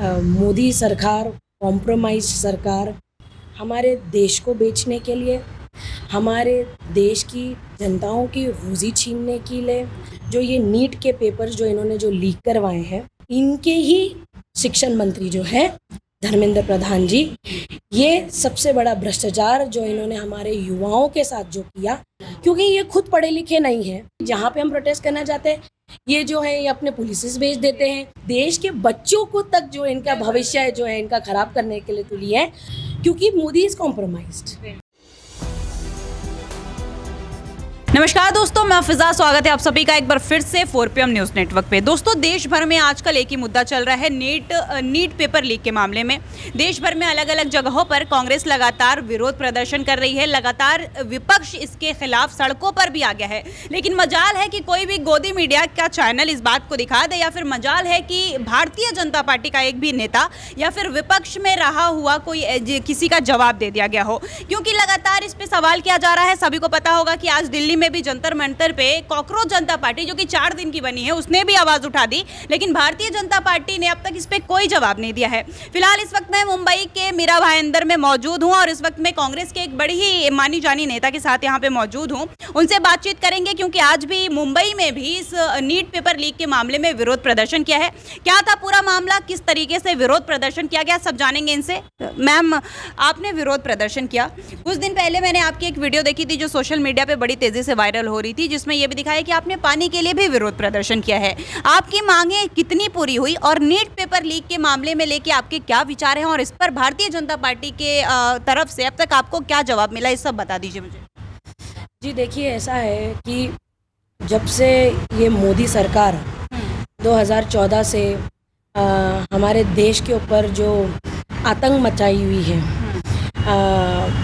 मोदी सरकार, कॉम्प्रोमाइज सरकार हमारे देश को बेचने के लिए, हमारे देश की जनताओं की रोज़ी छीनने के लिए जो ये नीट के पेपर्स जो इन्होंने जो लीक करवाए हैं, इनके ही शिक्षण मंत्री जो है धर्मेंद्र प्रधान जी, ये सबसे बड़ा भ्रष्टाचार जो इन्होंने हमारे युवाओं के साथ जो किया, क्योंकि ये खुद पढ़े लिखे नहीं हैं। जहाँ पे हम प्रोटेस्ट करना चाहते हैं, ये जो है ये अपने पुलिस भेज देते हैं। देश के बच्चों को तक जो इनका भविष्य है जो है इनका खराब करने के लिए तुली है, क्योंकि मोदी इज कॉम्प्रोमाइज्ड। नमस्कार दोस्तों, मैं फिजा, स्वागत है आप सभी का एक बार फिर से 4PM न्यूज़ नेटवर्क पे। दोस्तों, देश भर में आजकल एक ही मुद्दा चल रहा है, नीट पेपर लीक के मामले में। देश भर में अलग अलग जगहों पर कांग्रेस लगातार विरोध प्रदर्शन कर रही है, लगातार विपक्ष इसके खिलाफ सड़कों पर भी आ गया है। लेकिन मजाल है कि कोई भी गोदी मीडिया का चैनल इस बात को दिखा दे, या फिर मजाल है कि भारतीय जनता पार्टी का एक भी नेता या फिर विपक्ष में रहा हुआ कोई किसी का जवाब दे दिया गया हो, क्योंकि लगातार इस पे सवाल किया जा रहा है। सभी को पता होगा कि आज दिल्ली में भी जंतर मंतर पे कॉकरोच जनता पार्टी जो कि 4 दिन की बनी है, उसने भी आवाज उठा दी, लेकिन भारतीय जनता पार्टी ने अब तक इस पे कोई जवाब नहीं दिया है। फिलहाल इस वक्त मैं मुंबई के मीरा भाईंदर में मौजूद हूं और इस वक्त मैं कांग्रेस के एक बड़ी ही मानी जानी नेता के साथ यहां पे मौजूद हूं। उनसे बातचीत करेंगे, क्योंकि आज भी मुंबई में भी इस नीट पेपर लीक के मामले में विरोध प्रदर्शन किया है। क्या था पूरा मामला, किस तरीके से विरोध प्रदर्शन किया गया, सब जानेंगे इनसे। मैम, आपने विरोध प्रदर्शन किया, कुछ दिन पहले मैंने आपकी एक वीडियो देखी थी जो सोशल मीडिया पे बड़ी तेजी से वायरल हो रही थी, जिसमें यह भी दिखाया कि आपने पानी के लिए भी विरोध प्रदर्शन किया है। आपकी मांगे कितनी पूरी हुई और नीट पेपर लीक के मामले में लेके आपके क्या विचार हैं और इस पर भारतीय जनता पार्टी के तरफ से अब तक आपको क्या जवाब मिला, ये सब बता दीजिए मुझे। जी देखिए, ऐसा है कि जब से ये मोदी सरकार 2014 से हमारे देश के ऊपर जो आतंक मचाई हुई है,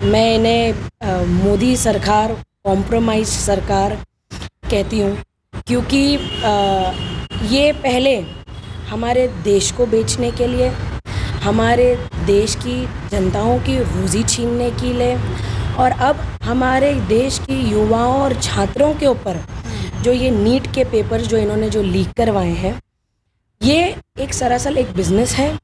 मैं इन्हें मोदी सरकार, कॉम्प्रोमाइज सरकार कहती हूँ, क्योंकि ये पहले हमारे देश को बेचने के लिए, हमारे देश की जनताओं की रोज़ी छीनने के लिए, और अब हमारे देश की युवाओं और छात्रों के ऊपर जो ये नीट के पेपर्स जो इन्होंने जो लीक करवाए हैं, ये एक सरासर एक बिज़नेस है।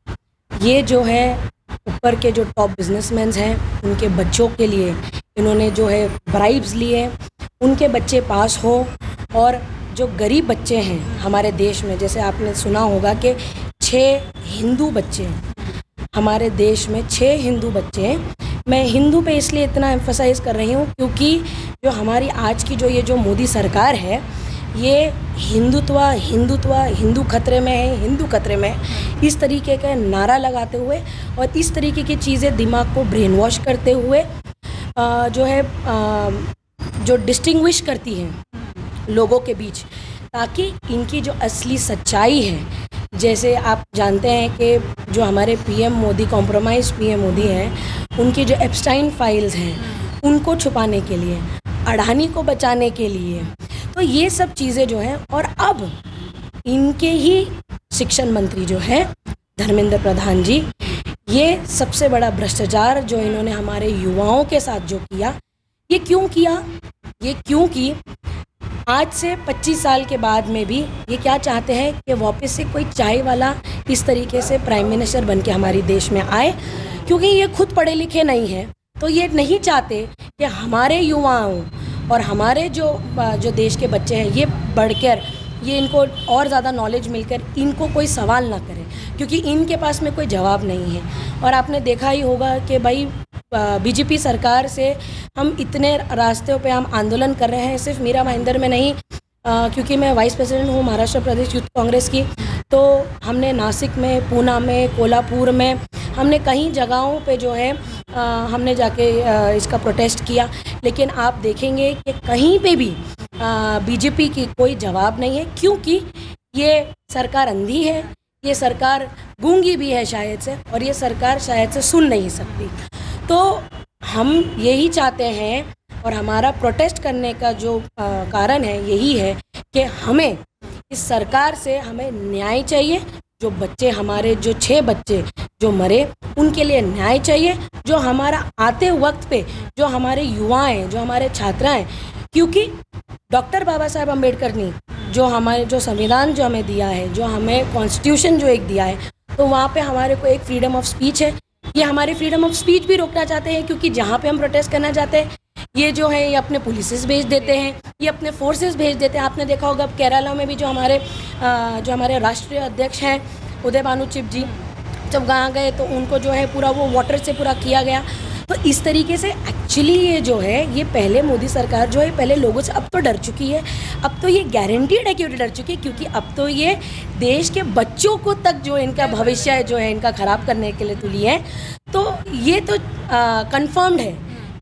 ये जो है ऊपर के जो टॉप बिजनेसमैन हैं, उनके बच्चों के लिए इन्होंने जो है ब्राइब्स लिए, उनके बच्चे पास हो, और जो गरीब बच्चे हैं हमारे देश में, जैसे आपने सुना होगा कि 6 हिंदू बच्चे हैं हमारे देश में, 6 हिंदू बच्चे हैं। मैं हिंदू पे इसलिए इतना एम्फसाइज कर रही हूँ क्योंकि जो हमारी आज की जो मोदी सरकार है, ये हिंदू खतरे में है, हिंदू खतरे में है, इस तरीके का नारा लगाते हुए और इस तरीके की चीज़ें दिमाग को ब्रेन वॉश करते हुए जो है जो डिस्टिंग्विश करती हैं लोगों के बीच, ताकि इनकी जो असली सच्चाई है, जैसे आप जानते हैं कि जो हमारे PM Modi, compromise PM Modi हैं, उनकी जो एप्स्टाइन फाइल्स हैं उनको छुपाने के लिए, अडानी को बचाने के लिए, तो ये सब चीज़ें जो हैं, और अब इनके ही शिक्षण मंत्री जो है धर्मेंद्र प्रधान जी, ये सबसे बड़ा भ्रष्टाचार जो इन्होंने हमारे युवाओं के साथ जो किया, ये क्यों किया? ये क्योंकि आज से 25 साल के बाद में भी ये क्या चाहते हैं कि वापस से कोई चाय वाला इस तरीके से प्राइम मिनिस्टर बन के हमारे देश में आए, क्योंकि ये खुद पढ़े लिखे नहीं हैं, तो ये नहीं चाहते कि हमारे युवाओं और हमारे जो देश के बच्चे हैं, ये बढ़कर ये इनको और ज़्यादा नॉलेज मिलकर इनको कोई सवाल ना करे, क्योंकि इनके पास में कोई जवाब नहीं है। और आपने देखा ही होगा कि भाई बीजेपी सरकार से हम इतने रास्तों पे हम आंदोलन कर रहे हैं, सिर्फ मीरा भाईंदर में नहीं, क्योंकि मैं वाइस प्रेसिडेंट हूँ महाराष्ट्र प्रदेश यूथ कांग्रेस की, तो हमने नासिक में, पूना में, कोल्हापुर में, हमने कई जगहों पे जो है हमने जाके इसका प्रोटेस्ट किया, लेकिन आप देखेंगे कि कहीं पे भी बीजेपी की कोई जवाब नहीं है, क्योंकि ये सरकार अंधी है, ये सरकार गूंगी भी है शायद से, और ये सरकार शायद से सुन नहीं सकती। तो हम यही चाहते हैं, और हमारा प्रोटेस्ट करने का जो कारण है यही है कि हमें इस सरकार से हमें न्याय चाहिए। जो बच्चे हमारे, जो 6 बच्चे जो मरे, उनके लिए न्याय चाहिए। जो हमारा आते वक्त पे जो हमारे युवा हैं, जो हमारे छात्र हैं, क्योंकि डॉक्टर बाबा साहेब अम्बेडकर ने जो हमारे जो संविधान जो हमें दिया है, जो हमें कॉन्स्टिट्यूशन जो एक दिया है, तो वहाँ पे हमारे को एक फ्रीडम ऑफ स्पीच है। ये हमारी फ्रीडम ऑफ स्पीच भी रोकना चाहते हैं, क्योंकि जहाँ पे हम प्रोटेस्ट करना चाहते हैं ये जो है ये अपने पुलिसेस भेज देते हैं, ये अपने फोर्सेस भेज देते हैं। आपने देखा होगा अब केरला में भी जो हमारे राष्ट्रीय अध्यक्ष हैं उदय भानु चिप जी, जब वहाँ गए तो उनको जो है पूरा वो वाटर से पूरा किया गया। तो इस तरीके से एक्चुअली ये जो है ये पहले मोदी सरकार जो है पहले लोगों से अब तो डर चुकी है, अब तो ये गारंटीड है कि डर चुकी है, क्योंकि अब तो ये देश के बच्चों को तक जो इनका भविष्य है जो है इनका ख़राब करने के लिए तुली है। तो ये तो कंफर्म्ड है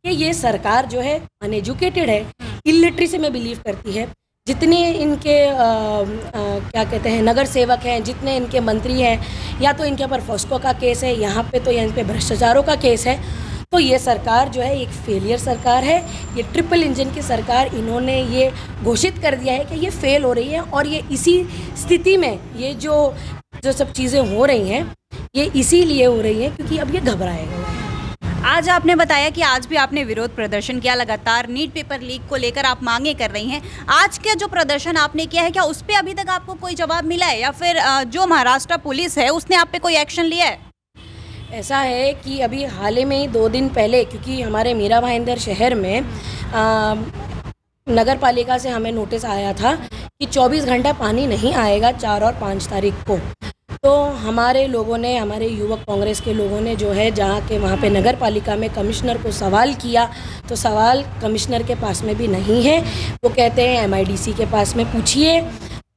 कि ये सरकार जो है अनएजुकेटेड है, इलिटरेसी में बिलीव करती है। जितने इनके क्या कहते हैं नगर सेवक हैं, जितने इनके मंत्री हैं, या तो इनके ऊपर फॉस्को का केस है, यहाँ पे तो इन पे भ्रष्टाचारों का केस है। तो ये सरकार जो है एक फेलियर सरकार है, ये ट्रिपल इंजन की सरकार। इन्होंने ये घोषित कर दिया है कि ये फेल हो रही है, और ये इसी स्थिति में ये जो सब चीज़ें हो रही हैं ये इसीलिए हो रही हैं क्योंकि अब ये घबराए गए हैं। आज आपने बताया कि आज भी आपने विरोध प्रदर्शन किया, लगातार नीट पेपर लीक को लेकर आप मांगे कर रही हैं। आज का जो प्रदर्शन आपने किया है, क्या उस पर अभी तक आपको कोई जवाब मिला है, या फिर जो महाराष्ट्र पुलिस है उसने आप पे कोई एक्शन लिया है? ऐसा है कि अभी हाल ही में ही 2 दिन पहले, क्योंकि हमारे मीरा भाईंदर शहर में नगर पालिका से हमें नोटिस आया था कि 24 घंटा पानी नहीं आएगा 4 और 5 तारीख को। तो हमारे लोगों ने, हमारे युवक कांग्रेस के लोगों ने जो है जहाँ के वहाँ पे नगर पालिका में कमिश्नर को सवाल किया, तो सवाल कमिश्नर के पास में भी नहीं है। वो कहते हैं MIDC के पास में पूछिए।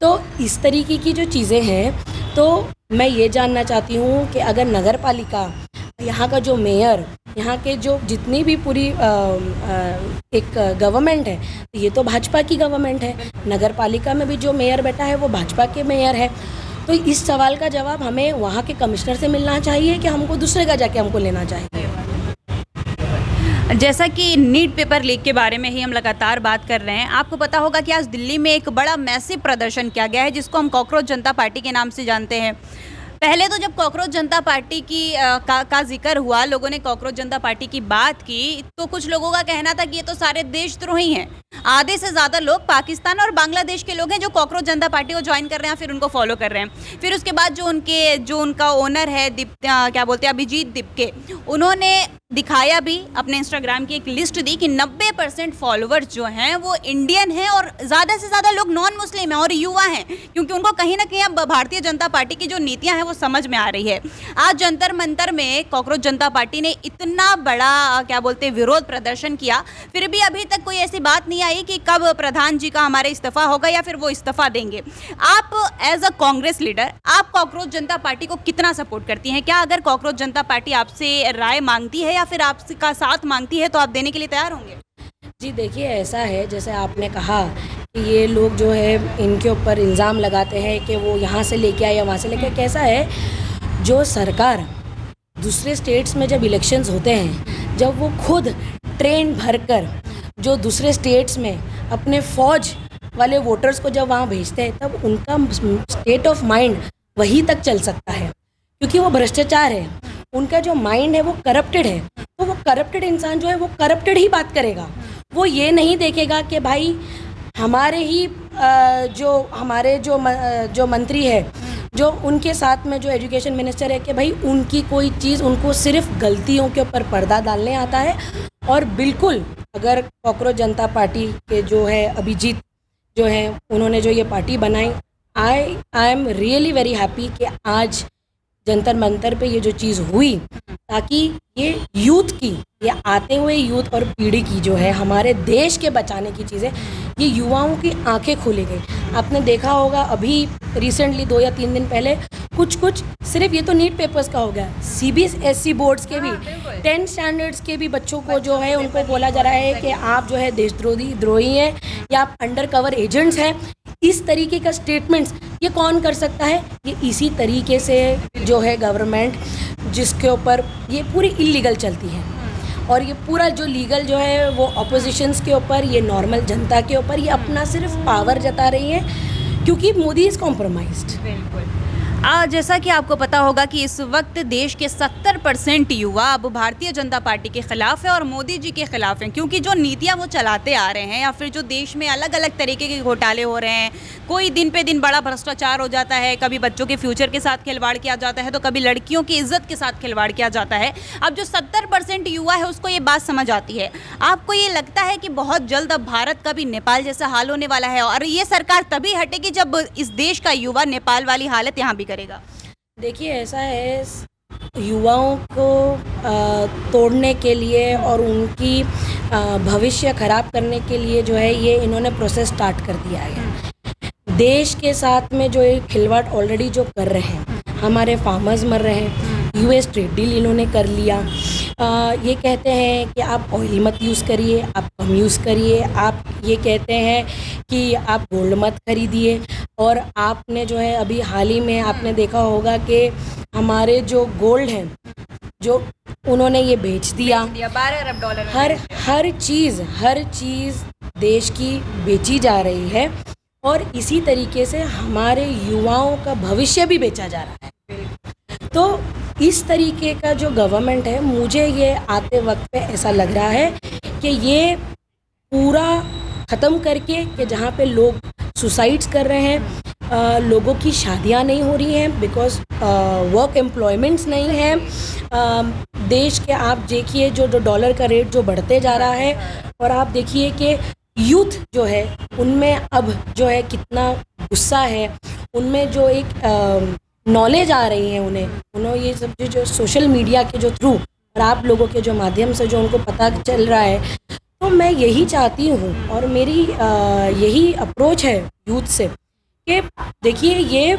तो इस तरीके की जो चीज़ें हैं, तो मैं ये जानना चाहती हूँ कि अगर नगर पालिका, यहाँ का जो मेयर, यहाँ के जो जितनी भी पूरी एक गवर्नमेंट है, तो ये तो भाजपा की गवर्नमेंट है। नगर पालिका में भी जो मेयर बैठा है वो भाजपा के मेयर है। तो इस सवाल का जवाब हमें वहाँ के कमिश्नर से मिलना चाहिए कि हमको दूसरे का जाके हमको लेना चाहिए। जैसा कि नीट पेपर लीक के बारे में ही हम लगातार बात कर रहे हैं, आपको पता होगा कि आज दिल्ली में एक बड़ा मैसिव प्रदर्शन किया गया है, जिसको हम कॉकरोच जनता पार्टी के नाम से जानते हैं। पहले तो जब कॉकरोच जनता पार्टी का जिक्र हुआ, लोगों ने कॉकरोच जनता पार्टी की बात की, तो कुछ लोगों का कहना था कि ये तो सारे देशद्रोही हैं। आधे से ज़्यादा लोग पाकिस्तान और बांग्लादेश के लोग हैं जो कॉकरोच जनता पार्टी को ज्वाइन कर रहे हैं, फिर उनको फॉलो कर रहे हैं। फिर उसके बाद जो उनका ओनर है अभिजीत दिपके, उन्होंने दिखाया भी अपने इंस्टाग्राम की एक लिस्ट दी कि 90% फॉलोवर्स जो हैं वो इंडियन हैं, और ज़्यादा से ज़्यादा लोग नॉन मुस्लिम हैं और युवा हैं, क्योंकि उनको कहीं ना कहीं अब भारतीय जनता पार्टी की जो नीतियां हैं वो समझ में आ रही है। आज जंतर मंतर में कॉकरोच जनता पार्टी ने इतना बड़ा विरोध प्रदर्शन किया, फिर भी अभी तक कोई ऐसी बात नहीं आई कि कब प्रधान जी का हमारे इस्तीफा होगा या फिर वो इस्तीफा देंगे। आप एज अ कांग्रेस लीडर, आप कॉकरोच जनता पार्टी को कितना सपोर्ट करती हैं? क्या अगर कॉकरोच जनता पार्टी आपसे राय मांगती है या फिर आपका साथ मांगती है तो आप देने के लिए तैयार होंगे? जी देखिए, ऐसा है जैसे आपने कहा कि ये लोग जो है इनके ऊपर इल्ज़ाम लगाते हैं कि वो यहाँ से लेके आए या वहाँ से लेके आए। कैसा है, जो सरकार दूसरे स्टेट्स में जब इलेक्शंस होते हैं, जब वो खुद ट्रेन भरकर जो दूसरे स्टेट्स में अपने फौज वाले वोटर्स को जब वहाँ भेजते हैं, तब उनका स्टेट ऑफ माइंड वहीं तक चल सकता है, क्योंकि वो भ्रष्टाचार है, उनका जो माइंड है वो करप्टेड है। तो वो करप्टेड इंसान जो है वो करप्टेड ही बात करेगा। वो ये नहीं देखेगा कि भाई हमारे ही जो मंत्री है, जो उनके साथ में जो एजुकेशन मिनिस्टर है, कि भाई उनकी कोई चीज़, उनको सिर्फ गलतियों के ऊपर पर्दा डालने आता है। और बिल्कुल अगर कॉकरोच जनता पार्टी के जो है अभिजीत जो है, उन्होंने जो ये पार्टी बनाई, I am really very happy कि आज जंतर मंतर पे ये जो चीज़ हुई, ताकि ये यूथ की, ये आते हुए यूथ और पीढ़ी की जो है हमारे देश के बचाने की चीज़ें, ये युवाओं की आंखें खोली गई। आपने देखा होगा अभी रिसेंटली 2 या 3 दिन पहले कुछ सिर्फ ये तो नीट पेपर्स का हो गया, CBSE बोर्ड्स के भी 10 स्टैंडर्ड्स के भी बच्चों को जो है उनको बोला जा रहा है कि आप जो है देशद्रोही हैं या आप अंडर कवर एजेंट्स हैं। इस तरीके का स्टेटमेंट्स ये कौन कर सकता है? ये इसी तरीके से जो है गवर्नमेंट, जिसके ऊपर ये पूरी इलीगल चलती है, और ये पूरा जो लीगल जो है वो ऑपोजिशंस के ऊपर, ये नॉर्मल जनता के ऊपर ये अपना सिर्फ पावर जता रही है, क्योंकि मोदी इज़ कॉम्प्रोमाइज्ड। बिल्कुल। जैसा कि आपको पता होगा कि इस वक्त देश के 70% युवा अब भारतीय जनता पार्टी के खिलाफ है और मोदी जी के खिलाफ हैं, क्योंकि जो नीतियां वो चलाते आ रहे हैं या फिर जो देश में अलग अलग तरीके के घोटाले हो रहे हैं, कोई दिन पे दिन बड़ा भ्रष्टाचार हो जाता है, कभी बच्चों के फ्यूचर के साथ खिलवाड़ किया जाता है तो कभी लड़कियों की इज्जत के साथ खिलवाड़ किया जाता है। अब जो 70% युवा है उसको ये बात समझ आती है। आपको ये लगता है कि बहुत जल्द अब भारत का भी नेपाल जैसा हाल होने वाला है और ये सरकार तभी हटेगी जब इस देश का युवा नेपाल वाली हालत यहाँ भी करेगा? देखिए, ऐसा है, युवाओं को तोड़ने के लिए और उनकी भविष्य खराब करने के लिए जो है ये इन्होंने प्रोसेस स्टार्ट कर दिया है। देश के साथ में जो ये खिलवाड़ ऑलरेडी जो कर रहे हैं, हमारे फार्मर्स मर रहे हैं, यूएस ट्रेड डील इन्होंने कर लिया। ये कहते हैं कि आप ऑयल मत यूज़ करिए, आप कम यूज़ करिए, आप ये कहते हैं कि आप गोल्ड मत खरीदिए। और आपने जो है अभी हाल ही में आपने देखा होगा कि हमारे जो गोल्ड हैं जो उन्होंने ये बेच दिया, 12 अरब डॉलर हर चीज़ देश की बेची जा रही है और इसी तरीके से हमारे युवाओं का भविष्य भी बेचा जा रहा है। तो इस तरीके का जो गवर्नमेंट है, मुझे ये आते वक्त पे ऐसा लग रहा है कि ये पूरा ख़त्म करके कि जहाँ पे लोग सुसाइड्स कर रहे हैं, लोगों की शादियाँ नहीं हो रही हैं बिकॉज़ वर्क एम्प्लॉयमेंट्स नहीं हैं। देश के आप देखिए जो डॉलर का रेट जो बढ़ते जा रहा है और आप देखिए कि यूथ जो है उनमें अब जो है कितना गुस्सा है, उनमें जो एक नॉलेज आ रही है उन्हें ये सब जो सोशल मीडिया के जो थ्रू और आप लोगों के जो माध्यम से जो उनको पता चल रहा है। तो मैं यही चाहती हूँ और मेरी यही अप्रोच है यूथ से कि देखिए, ये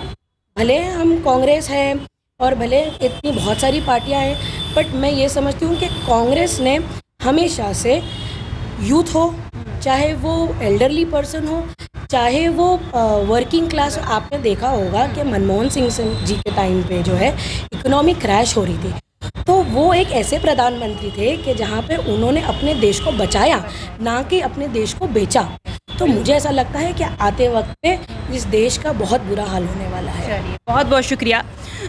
भले हम कांग्रेस है और भले इतनी बहुत सारी पार्टियां हैं, बट मैं ये समझती हूँ कि कांग्रेस ने हमेशा से यूथ हो, चाहे वो एल्डरली पर्सन हो, चाहे वो वर्किंग क्लास। आपने देखा होगा कि मनमोहन सिंह जी के टाइम पे जो है इकोनॉमिक क्रैश हो रही थी, तो वो एक ऐसे प्रधानमंत्री थे कि जहाँ पे उन्होंने अपने देश को बचाया, ना कि अपने देश को बेचा। तो मुझे ऐसा लगता है कि आते वक्त पे इस देश का बहुत बुरा हाल होने वाला है। चलिए, बहुत बहुत शुक्रिया।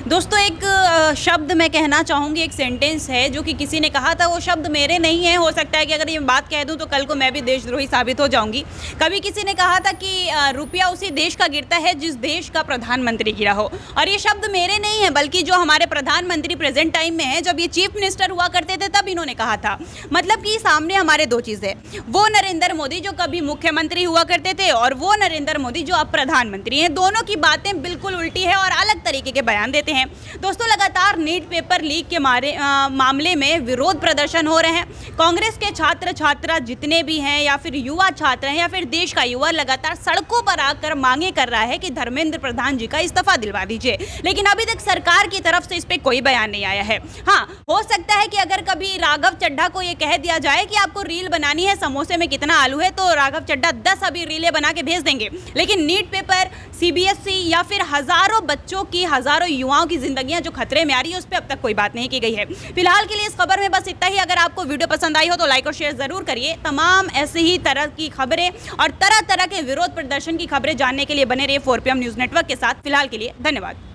दोस्तों, एक शब्द मैं कहना चाहूँगी, एक सेंटेंस है जो कि किसी ने कहा था, वो शब्द मेरे नहीं है। हो सकता है कि अगर ये बात कह दूँ तो कल को मैं भी देशद्रोही साबित हो जाऊँगी। कभी किसी ने कहा था कि रुपया उसी देश का गिरता है जिस देश का प्रधानमंत्री गिरा हो। और ये शब्द मेरे नहीं है, बल्कि जो हमारे प्रधानमंत्री प्रेजेंट टाइम में है, जब ये चीफ मिनिस्टर हुआ करते थे तब इन्होंने कहा था। मतलब कि सामने हमारे दो चीज़ें, वो नरेंद्र मोदी जो कभी मुख्यमंत्री हुआ करते थे और वो नरेंद्र मोदी जो अब प्रधानमंत्री हैं, दोनों की बातें बिल्कुल उल्टी है और अलग तरीके के बयान देते हैं। दोस्तों, लगातार नीट पेपर लीक के मामले में विरोध प्रदर्शन हो रहे हैं। कांग्रेस के छात्र छात्रा जितने भी हैं या फिर युवा छात्र हैं या फिर देश का युवा लगातार सड़कों पर आकर मांगे कर रहा है कि धर्मेंद्र प्रधान जी का इस्तीफा दिलवा दीजिए, लेकिन अभी तक सरकार की तरफ से इस पर कोई बयान नहीं आया है। हाँ, हो सकता है कि अगर कभी राघव चड्ढा को ये कह दिया जाए कि आपको रील बनानी है समोसे में कितना आलू है, तो राघव चड्ढा 10 अभी रीलें बना के भेज देंगे। लेकिन नीट पेपर, सीबीएसई या फिर हजारों बच्चों की, हजारों युवाओं की जिंदगियां जो खतरे में आ रही है, उस पर अब तक कोई बात नहीं की गई है। फिलहाल के लिए इस खबर में बस इतना ही। अगर आपको वीडियो पसंद आई हो तो लाइक और शेयर जरूर करिए। तमाम ऐसे ही तरह की खबरें और तरह तरह के विरोध प्रदर्शन की खबरें जानने के लिए बने रहिए 4PM न्यूज़ नेटवर्क के साथ। फिलहाल के लिए धन्यवाद।